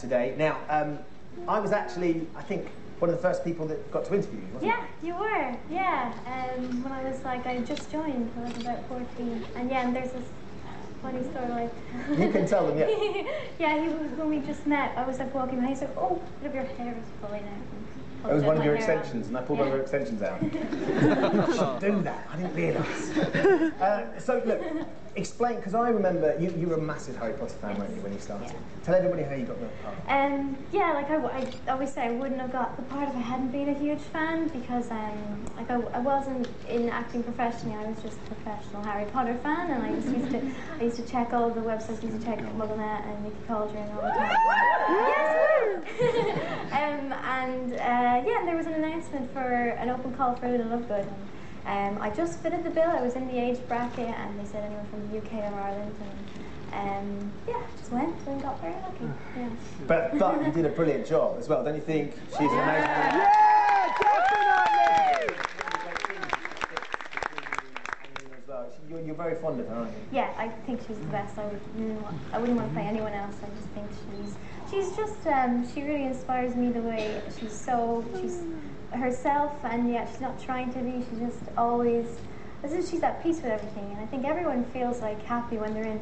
today. Now, I was actually, I think, one of the first people that got to interview you, wasn't Yeah, you were, yeah. When I was like, I just joined when I was about 14. And yeah, and there's this funny story like... You can tell them, yeah. Yeah, when we just met, I was like walking behind, he's like, oh, bit of your hair is falling out. It was one of your extensions, and I pulled one of your extensions out. You should do that, I didn't realise. So, look, explain, because I remember you were a massive Harry Potter fan, weren't you, when you started? Yeah. Tell everybody how you got the part. Yeah, like I always say I wouldn't have got the part if I hadn't been a huge fan, because like I wasn't in acting professionally, I was just a professional Harry Potter fan, and I used to check all the websites, I used to check MuggleNet and Mickey Cauldron all the time. Yes! Yeah, and there was an announcement for an open call for Lovegood. I just fitted the bill, I was in the age bracket, and they said anyone from the UK or Ireland, and yeah, just went and got very lucky. Yeah. But you did a brilliant job as well, don't you think? She's amazing. Yeah, definitely! You're very fond of her, aren't you? Yeah, I think she's the best. I wouldn't want to play anyone else. I just think she's just, she really inspires me the way she's herself, and yet she's not trying to be, she's just always, as if she's at peace with everything, and I think everyone feels like happy when they're in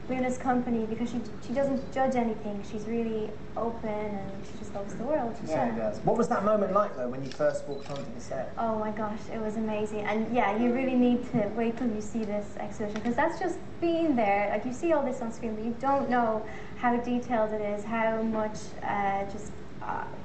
Luna's company, because she doesn't judge anything, she's really open, and she just loves the world. She certainly does. What was that moment like, though, when you first walked onto the set? Oh my gosh, it was amazing, and yeah, you really need to wait till you see this exhibition, because that's just being there, like you see all this on screen, but you don't know how detailed it is, how much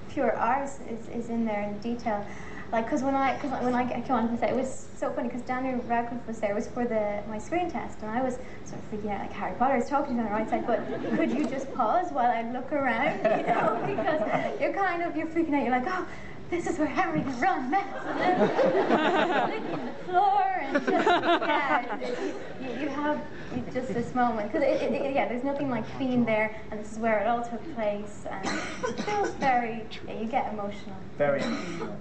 pure art is in there in detail. Like, because when I came on to say, it was so funny because Daniel Radcliffe was there. It was for my screen test, and I was sort of freaking out, like Harry Potter is talking to me on the right side. But could you just pause while I look around? You know, because you're freaking out. You're like, oh, this is where Harry can run mess, and then licking the floor, and just you have just this moment, because there's nothing like being there, and this is where it all took place, and it feels you get emotional. Very emotional.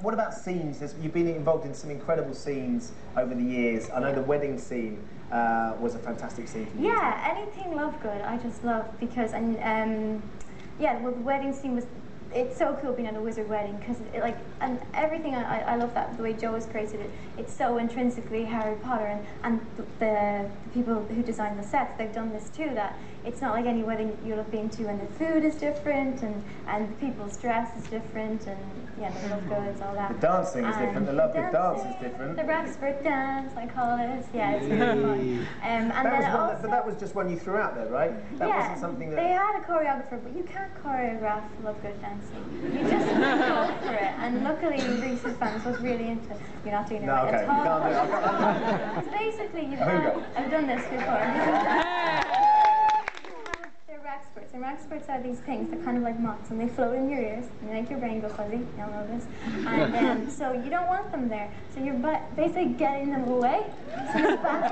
What about scenes? You've been involved in some incredible scenes over the years. I know the wedding scene was a fantastic scene for you. Yeah, anything Lovegood I just love, because the wedding scene was. It's so cool being at a wizard wedding, because and everything, I love that the way Joe has created it. It's so intrinsically Harry Potter, and the people who designed the sets, they've done this too, that it's not like any wedding you'll have been to, and the food is different, and the people's dress is different, and yeah, the Lovegoods, all that. The dancing is different, the Lovegood dance is different. The Raxford dance, I call it. Yeah, it's really fun. But that was just one you threw out there, right? That wasn't something that... They had a choreographer, but you can't choreograph Lovegood dancing. You just go for it. And luckily, Reese's fans was really into. You're not doing it right at all. No, okay, you can't do it. So basically, I've done this before. They're Raxfords, and Raxfords are these things that kind of like moths, and they float in your ears, and they make your brain go fuzzy. You all know this. And so you don't want them there. So you're basically getting them away. So you're back.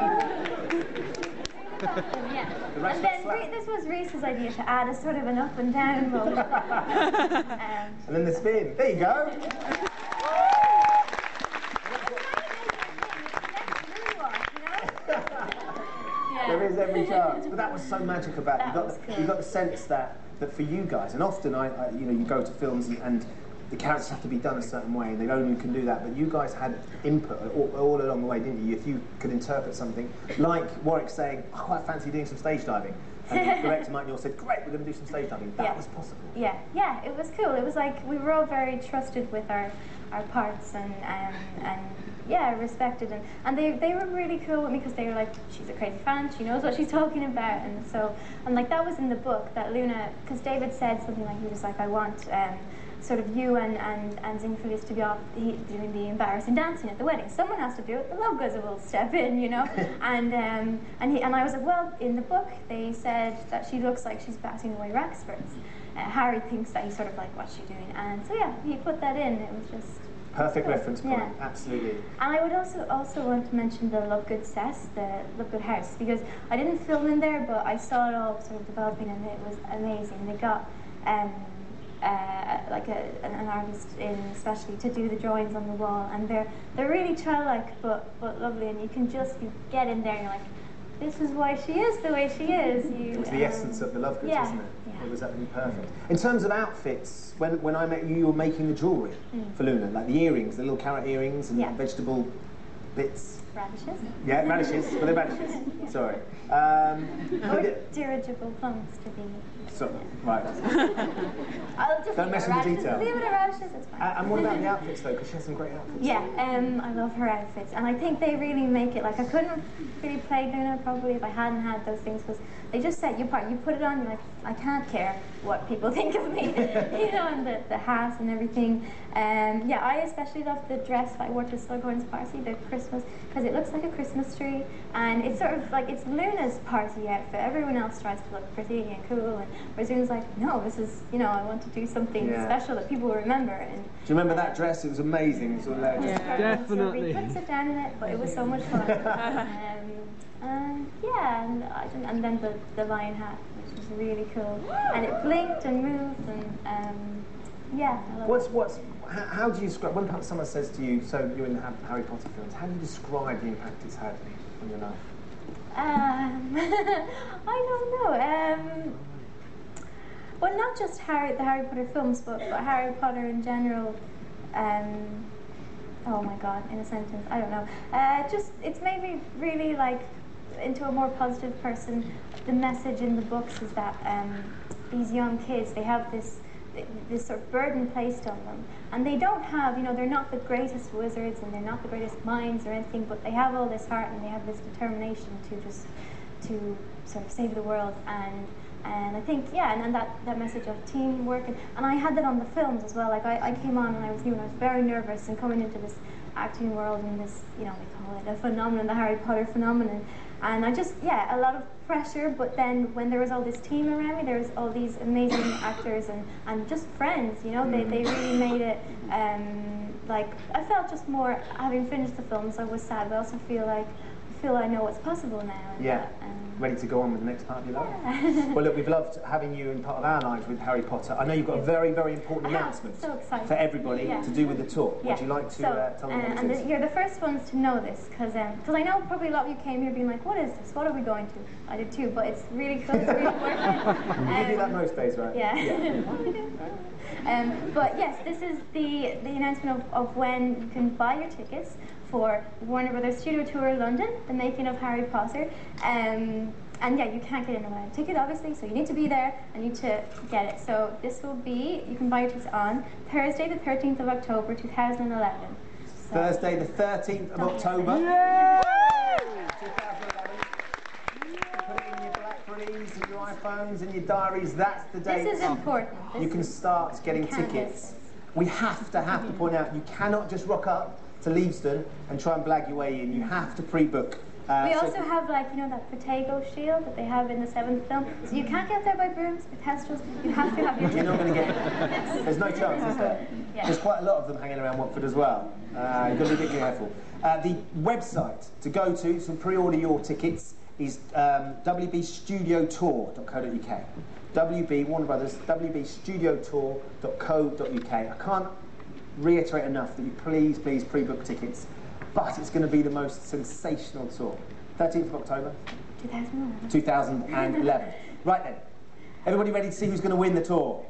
Yeah. And then this was Reese's idea to add a sort of an up and down motion. And then the spin. There you go. There is every chance, but that was so magic about it. You got the sense that for you guys, and often you go to films and the characters have to be done a certain way, and they only can do that. But you guys had input all along the way, didn't you? If you could interpret something, like Warwick saying, "Oh, I fancy doing some stage diving," and the director Mike Neill said, "Great, we're going to do some stage diving." That was possible. Yeah, it was cool. It was like we were all very trusted with our parts, and respected, and they were really cool with me, because they were like, she's a crazy fan, she knows what she's talking about, and like that was in the book that Luna, because David said something like, he was like, I want sort of you and Zingfilius to be off doing the embarrassing dancing at the wedding. Someone has to do it. The Lovegoods will step in, you know. and I was like, well, in the book they said that she looks like she's batting away Raxfords. Harry thinks that he's sort of like, what's she doing? And so yeah, he put that in. It was just perfect reference point. Yeah. Absolutely. And I would also want to mention the Lovegood set, the Lovegood house, because I didn't film in there, but I saw it all sort of developing, and it was amazing. They got like an artist in especially to do the drawings on the wall, and they're really childlike but lovely, and you get in there and you're like, this is why she is the way she is. It was the essence of the Lovegood, yeah, wasn't it? Yeah. It was absolutely perfect. In terms of outfits, when I met you, you were making the jewellery for Luna, like the earrings, the little carrot earrings and vegetable bits. Radishes? Yeah, radishes. Well, they're radishes. Yeah. Sorry. Or dirigible plums to be. So, right. I'll just Don't mess with the detail. Leave it at radishes, it's fine. And what about the outfits though? Because she has some great outfits. Yeah, I love her outfits, and I think they really make it. Like I couldn't really play Luna probably if I hadn't had those things, because they just set you apart. You put it on, you're like, I can't care what people think of me, you know, and the hat and everything. Yeah, I especially love the dress I wore to Slughorn's party, the Christmas, because it looks like a Christmas tree, and it's sort of like it's Luna's party outfit. Everyone else tries to look pretty and cool, and whereas Luna's like, no, this is, you know, I want to do something special that people will remember. And do you remember that dress? It was amazing. Sort of Definitely. He puts it down in it, but it was so much fun. Yeah, and then the lion hat, which was really cool, and it blinked and moved, and yeah. I love it. How do you describe, when someone says to you, so you're in the Harry Potter films, how do you describe the impact it's had on your life? I don't know. Well, not just the Harry Potter films, but Harry Potter in general. Oh my God, in a sentence, I don't know. Just, it's made me really like into a more positive person. The message in the books is that these young kids, they have this sort of burden placed on them, and they don't have, you know, they're not the greatest wizards and they're not the greatest minds or anything, but they have all this heart and they have this determination to sort of save the world, and I think, yeah, and that message of teamwork, and I had that on the films as well. Like I came on and I was new and I was very nervous, and coming into this acting world and this, you know, they call it a phenomenon, the Harry Potter phenomenon, and I just, yeah, a lot of pressure, but then when there was all this team around me, there was all these amazing actors and just friends, you know, they really made it, like, I felt just more, having finished the films, I was sad, but I also feel I know what's possible now. Yeah. Ready to go on with the next part of your life? Yeah. Well, look, we've loved having you in part of our lives with Harry Potter. I know you've got a very, very important announcement for everybody to do with the tour. Would you like to tell them what it is? You're the first ones to know this, because I know probably a lot of you came here being like, what is this? What are we going to? I did too, but it's really cool. It's really worth it. You do that most days, right? Yeah. What are we doing? But yes, this is the announcement of when you can buy your tickets for Warner Brothers Studio Tour London, the making of Harry Potter. And yeah, you can't get in without a ticket, obviously, so you need to be there and you need to get it. So this will be, you can buy your tickets on Thursday the 13th of October 2011. So Thursday the 13th of October. Yay! 2011. Put it in your Blackberries, in your iPhones, in your diaries. That's the date. this is important. You can start getting tickets. We have to point out, you cannot just rock up to Leavesden and try and blag your way in. You have to pre-book. We also have, like, you know, that Protego shield that they have in the 7th film. So you can't get there by brooms or kestrels. You have to have your You're not going to get it. There's no chance, is there? Yeah. There's quite a lot of them hanging around Watford as well. You've got to be a bit careful. The website to go to pre-order your tickets is wbstudiotour.co.uk. WB, Warner Brothers, wbstudiotour.co.uk. I can't reiterate enough that you please pre-book tickets. But it's going to be the most sensational tour. 13th of October 2011. 2011. Right then. Everybody ready to see who's going to win the tour?